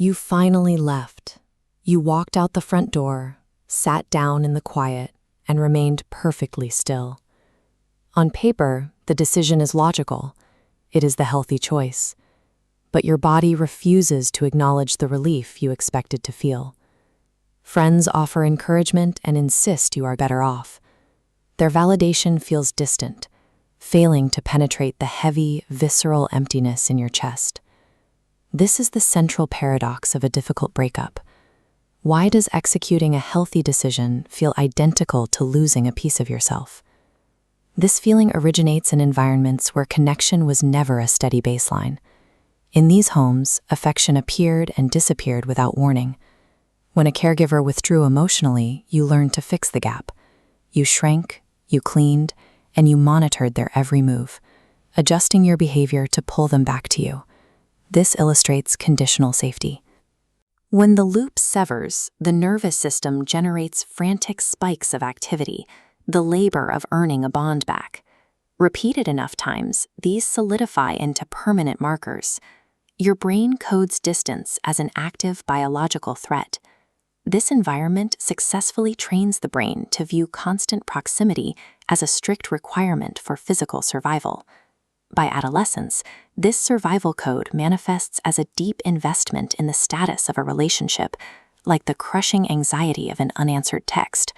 You finally left. You walked out the front door, sat down in the quiet, and remained perfectly still. On paper, the decision is logical. It is the healthy choice. But your body refuses to acknowledge the relief you expected to feel. Friends offer encouragement and insist you are better off. Their validation feels distant, failing to penetrate the heavy, visceral emptiness in your chest. This is the central paradox of a difficult breakup. Why does executing a healthy decision feel identical to losing a piece of yourself? This feeling originates in environments where connection was never a steady baseline. In these homes, affection appeared and disappeared without warning. When a caregiver withdrew emotionally, you learned to fix the gap. You shrank, you cleaned, and you monitored their every move, adjusting your behavior to pull them back to you. This illustrates conditional safety. When the loop severs, the nervous system generates frantic spikes of activity, the labor of earning a bond back. Repeated enough times, these solidify into permanent markers. Your brain codes distance as an active biological threat. This environment successfully trains the brain to view constant proximity as a strict requirement for physical survival. By adolescence, this survival code manifests as a deep investment in the status of a relationship, like the crushing anxiety of an unanswered text.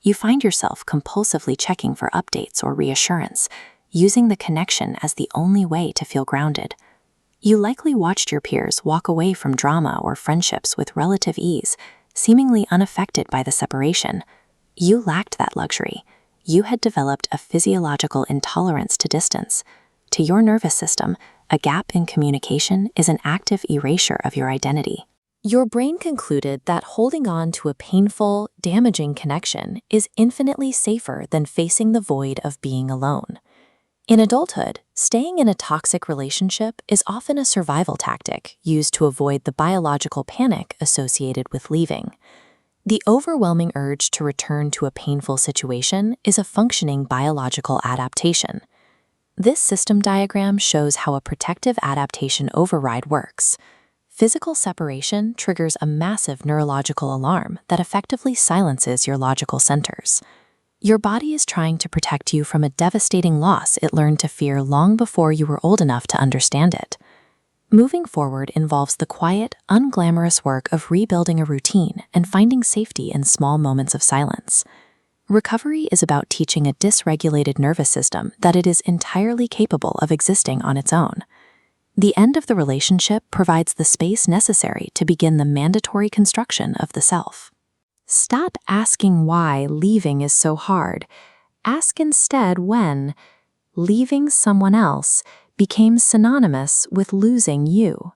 You find yourself compulsively checking for updates or reassurance, using the connection as the only way to feel grounded. You likely watched your peers walk away from drama or friendships with relative ease, seemingly unaffected by the separation. You lacked that luxury. You had developed a physiological intolerance to distance. To your nervous system, a gap in communication is an active erasure of your identity. Your brain concluded that holding on to a painful, damaging connection is infinitely safer than facing the void of being alone. In adulthood, staying in a toxic relationship is often a survival tactic used to avoid the biological panic associated with leaving. The overwhelming urge to return to a painful situation is a functioning biological adaptation. This system diagram shows how a protective adaptation override works. Physical separation triggers a massive neurological alarm that effectively silences your logical centers. Your body is trying to protect you from a devastating loss it learned to fear long before you were old enough to understand it. Moving forward involves the quiet, unglamorous work of rebuilding a routine and finding safety in small moments of silence. Recovery is about teaching a dysregulated nervous system that it is entirely capable of existing on its own. The end of the relationship provides the space necessary to begin the mandatory construction of the self. Stop asking why leaving is so hard. Ask instead when leaving someone else became synonymous with losing you.